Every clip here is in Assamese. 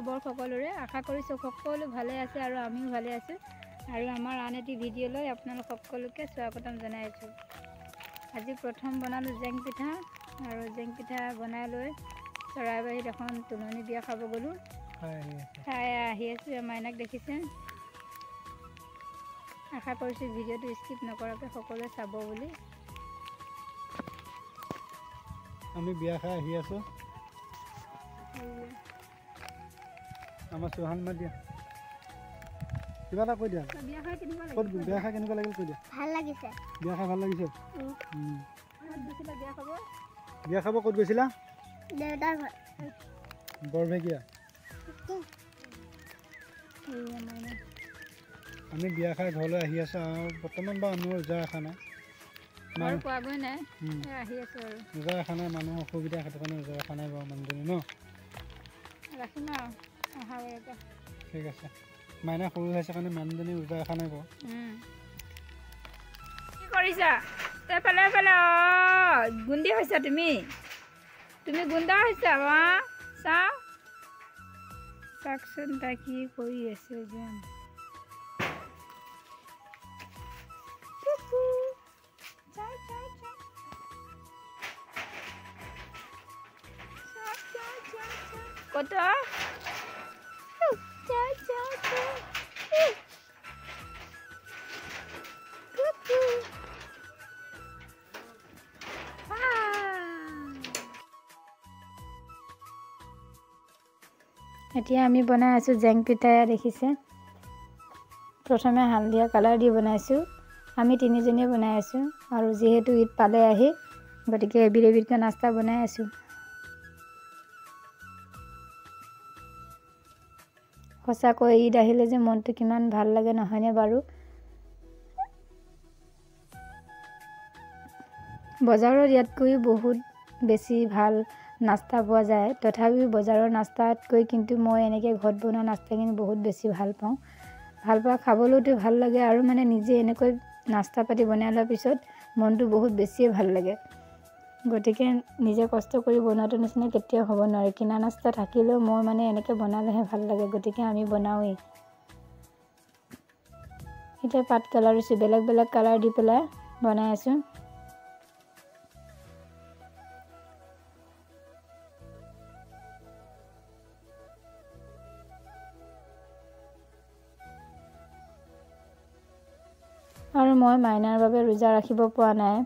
খবৰ সকলোৰে আশা কৰিছোঁ সকলো ভালে আছে আৰু আমিও ভালে আছোঁ আৰু আমাৰ আন এটি ভিডিঅ' লৈ আপোনালোক সকলোকে স্বাগতম জনাই আছোঁ। আজি প্ৰথম বনালোঁ জেং পিঠা আৰু জেং পিঠা বনাই লৈ চৰাইবাহীত এখন তুলনি বিয়া খাব গ'লোঁ। খাই আহি আছোঁ, মাইনাক দেখিছে। আশা কৰিছোঁ ভিডিঅ'টো স্কিপ নকৰাকৈ সকলোৱে চাব বুলি। আমি বিয়া খাই আহি আছোঁ। আমাৰ চৌহান মা দিয়া কিবা এটা কৈ দিয়া। বিয়া খাই কেনেকুৱা ক'ত বিয়া খাই কেনেকুৱা লাগিল কৈ দিয়া। ভাল লাগিছে। বিয়া খাই ভাল লাগিছে। বিয়া খাব ক'ত গৈছিলা? দেউতাৰ ঘৰ বৰভেগীয়া। আমি বিয়া খাই ঘৰলৈ আহি আছোঁ আৰু বৰ্তমান বাৰু আমি ৰোজা ৰখা নাই। পোৱাগৈ নাই, আহি আছোঁ আৰু ৰোজা ৰখা নাই, মানুহ অসুবিধা, সেইটো কাৰণে ৰোজা ৰখা নাই বাৰু মানুহজনী ন। ৰাখিম আৰু অহা বাৰতে। ঠিক আছে। মাইনা সৰু হৈছে কাৰণে মানুহজনী ৰোজা ৰখা নাই বাৰু। কি কৰিছা? এইফালে গুণ্ডি হৈছা তুমি গুণ্ডা হৈছা মা। চাওকচোন তাই কি কৰি আছে যেন। কত এতিয়া আমি বনাই আছোঁ জেং পিঠা। দেখিছে, প্ৰথমে হালধীয়া কালাৰ দি বনাইছোঁ। আমি তিনিজনীয়ে বনাই আছোঁ আৰু যিহেতু ঈদ পালে আহি, গতিকে এবিধকৈ নাস্তা বনাই আছোঁ। সঁচাকৈ ঈদ আহিলে যে মনটো কিমান ভাল লাগে নহয়নে বাৰু। বজাৰত ইয়াতকৈ বহুত বেছি ভাল নাস্তা পোৱা যায়, তথাপিও বজাৰৰ নাস্তাতকৈ কিন্তু মই এনেকৈ ঘৰত বনোৱা নাস্তাখিনি বহুত বেছি ভাল পাওঁ। খাবলৈতো ভাল লাগে আৰু মানে নিজে এনেকৈ নাস্তা পাতি বনাই লোৱাৰ পিছত মনটো বহুত বেছিয়ে ভাল লাগে। গতিকে নিজে কষ্ট কৰি বনোৱাটো নিচিনা কেতিয়াও হ'ব নোৱাৰে। কিনা নাস্তা থাকিলেও মই মানে এনেকৈ বনালেহে ভাল লাগে, গতিকে আমি বনাওঁৱেই। এতিয়া পাত কালাৰ দিছোঁ, বেলেগ বেলেগ কালাৰ দি পেলাই বনাই আছোঁ। আৰু মই মাইনাৰ বাবে ৰোজা ৰাখিব পৰা নাই,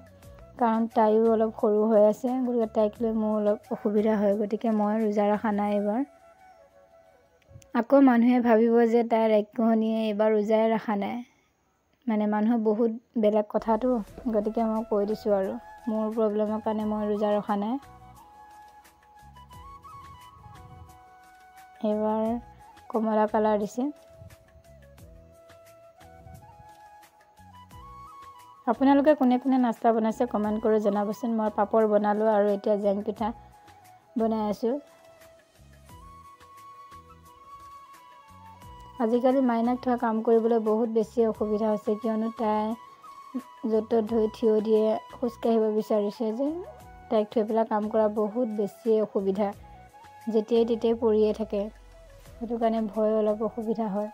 কাৰণ তাইও অলপ সৰু হৈ আছে। গতিকে তাইক লৈ মোৰ অলপ অসুবিধা হয়, গতিকে মই ৰোজা ৰখা নাই এইবাৰ। আকৌ মানুহে ভাবিব যে তাইৰ ৰাক্ষসনীয়ে এইবাৰ ৰোজাই ৰখা নাই, মানে মানুহৰ বহুত বেলেগ কথাটো। গতিকে মই কৈ দিছোঁ আৰু মোৰ প্ৰব্লেমৰ কাৰণে মই ৰোজা ৰখা নাই। এইবাৰ কমলা কালাৰ দিছে। আপোনালোকে কোনে কোনে নাস্তা বনাইছে কমেণ্ট কৰি জনাবচোন। মই পাপৰ বনালোঁ আৰু এতিয়া জেং পিঠা বনাই আছোঁ। আজিকালি মাইনাক থোৱা কাম কৰিবলৈ বহুত বেছি অসুবিধা হৈছে, কিয়নো তাই য'ত ত'ত ধৰি থিয় দিয়ে, খোজকাঢ়িব বিচাৰিছে যে। তাইক থৈ পেলাই কাম কৰা বহুত বেছি অসুবিধা, যেতিয়াই তেতিয়াই পৰিয়ে থাকে। সেইটো কাৰণে ভয় অলপ অসুবিধা হয়।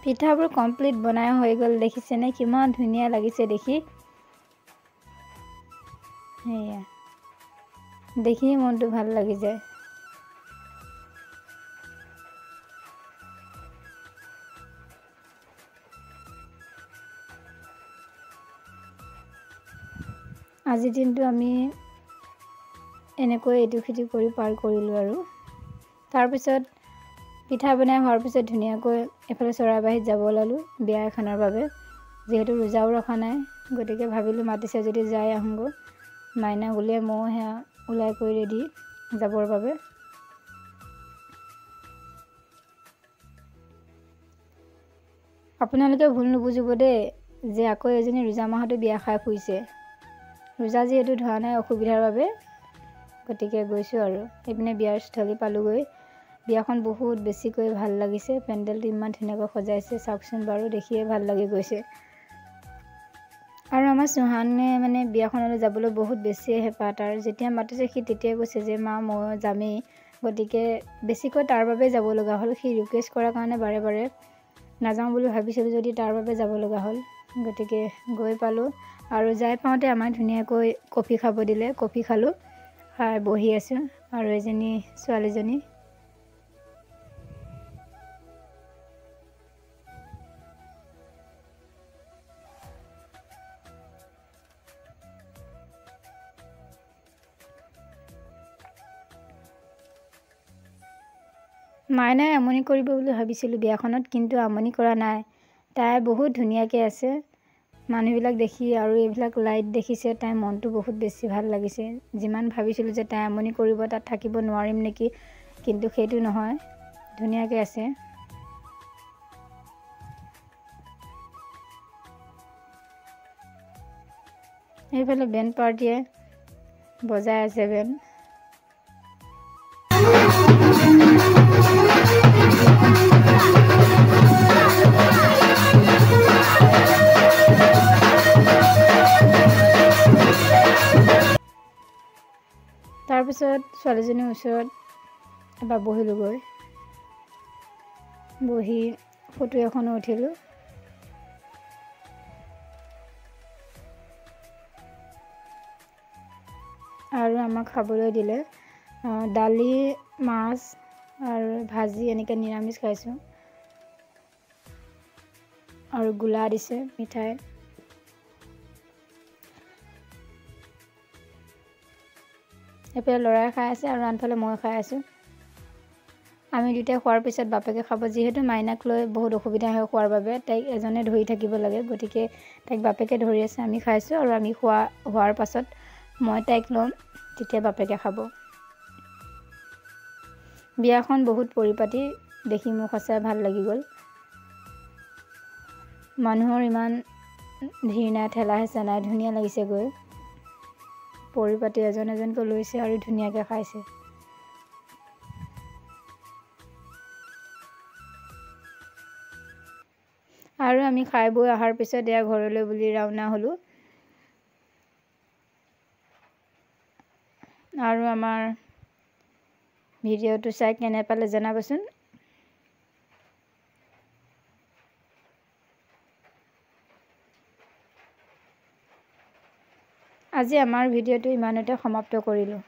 পিঠাবোৰ কমপ্লিট বনাই হৈ গ'ল। দেখিছেনে কিমান ধুনীয়া লাগিছে দেখি। সেয়া দেখি মনটো ভাল লাগি যায়। আজিৰ দিনটো আমি এনেকৈ ইটো সিটো কৰি পাৰ কৰিলোঁ আৰু তাৰপিছত পিঠা বনাই হোৱাৰ পিছত ধুনীয়াকৈ এফালে চৰাইবাহীত যাব ওলালোঁ বিয়া এখনৰ বাবে। যিহেতু ৰোজাও ৰখা নাই, গতিকে ভাবিলোঁ মাতিছে যদি যাই আহোঁগৈ। মাইনা উলিয়াই ময়ো সেয়া ওলাই কৰি ৰেডি যাবৰ বাবে। আপোনালোকে ভুল নুবুজিব দেই যে আকৌ এজনী ৰোজা মাহতো বিয়া খাই ফুৰিছে। ৰোজা যিহেতু ধৰা নাই অসুবিধাৰ বাবে, গতিকে গৈছোঁ আৰু। এইপিনে বিয়াৰ স্থলী পালোঁগৈ। বিয়াখন বহুত বেছিকৈ ভাল লাগিছে। পেণ্ডেলটো ইমান ধুনীয়াকৈ সজাইছে, চাওকচোন বাৰু, দেখিয়ে ভাল লাগি গৈছে। আৰু আমাৰ চুহানে মানে বিয়াখনলৈ যাবলৈ বহুত বেছিয়ে হেঁপাহ তাৰ। যেতিয়া মাতিছে সি তেতিয়াই কৈছে যে মা মই যামেই, গতিকে বেছিকৈ তাৰ বাবে যাব লগা হ'ল। সি ৰিকুৱেষ্ট কৰাৰ কাৰণে বাৰে বাৰে নাযাওঁ বুলি ভাবিছিলোঁ যদি তাৰ বাবে যাব লগা হ'ল। গতিকে গৈ পালোঁ আৰু যাই পাওঁতে আমাক ধুনীয়াকৈ কফি খাব দিলে। কফি খালোঁ, খাই বহি আছোঁ। আৰু এজনী ছোৱালীজনী মাইনাই আমনি কৰিব বুলি ভাবিছিলোঁ বিয়াখনত, কিন্তু আমনি কৰা নাই। তাই বহুত ধুনীয়াকৈ আছে। মানুহবিলাক দেখি আৰু এইবিলাক লাইট দেখিছে তাইৰ মনটো বহুত বেছি ভাল লাগিছে। যিমান ভাবিছিলোঁ যে তাই আমনি কৰিব, তাত থাকিব নোৱাৰিম নেকি, কিন্তু সেইটো নহয়, ধুনীয়াকৈ আছে। এইফালে বেণ্ড পাৰ্টিয়ে বজাই আছে বেণ্ড। তাৰপিছত ছোৱালীজনীৰ ওচৰত এবাৰ বহিলোঁগৈ। বহি ফটো এখনো উঠিলোঁ। আৰু আমাক খাবলৈ দিলে দালি, মাছ আৰু ভাজি, এনেকৈ নিৰামিষ খাইছোঁ। আৰু গোলা দিছে, মিঠাই। এফালে ল'ৰাই খাই আছে আৰু আনফালে মই খাই আছোঁ। আমি দুটাই খোৱাৰ পিছত বাপেকে খাব। যিহেতু মাইনাক লৈ বহুত অসুবিধা হয় খোৱাৰ বাবে, তাইক এজনে ধৰি থাকিব লাগে, গতিকে তাইক বাপেকে ধৰি আছে, আমি খাইছোঁ। আৰু আমি হোৱাৰ পাছত মই তাইক ল'ম, তেতিয়া বাপেকে খাব। বিয়াখন বহুত পৰিপাটি, দেখি মোৰ সঁচাই ভাল লাগি গ'ল। মানুহৰ ইমান ভিৰ নাই, ঠেলা হেঁচা নাই, ধুনীয়া লাগিছে গৈ। পৰিপাটি এজন এজনকৈ লৈছে আৰু ধুনীয়াকৈ খাইছে। আৰু আমি খাই বৈ অহাৰ পিছত এয়া ঘৰলৈ বুলি ৰাওনা হ'লোঁ। আৰু আমাৰ ভিডিঅ'টো চাই কেনে পালে জনাবচোন। আজি আমাৰ ভিডিঅ'টো ইমানতে সমাপ্ত কৰিলোঁ।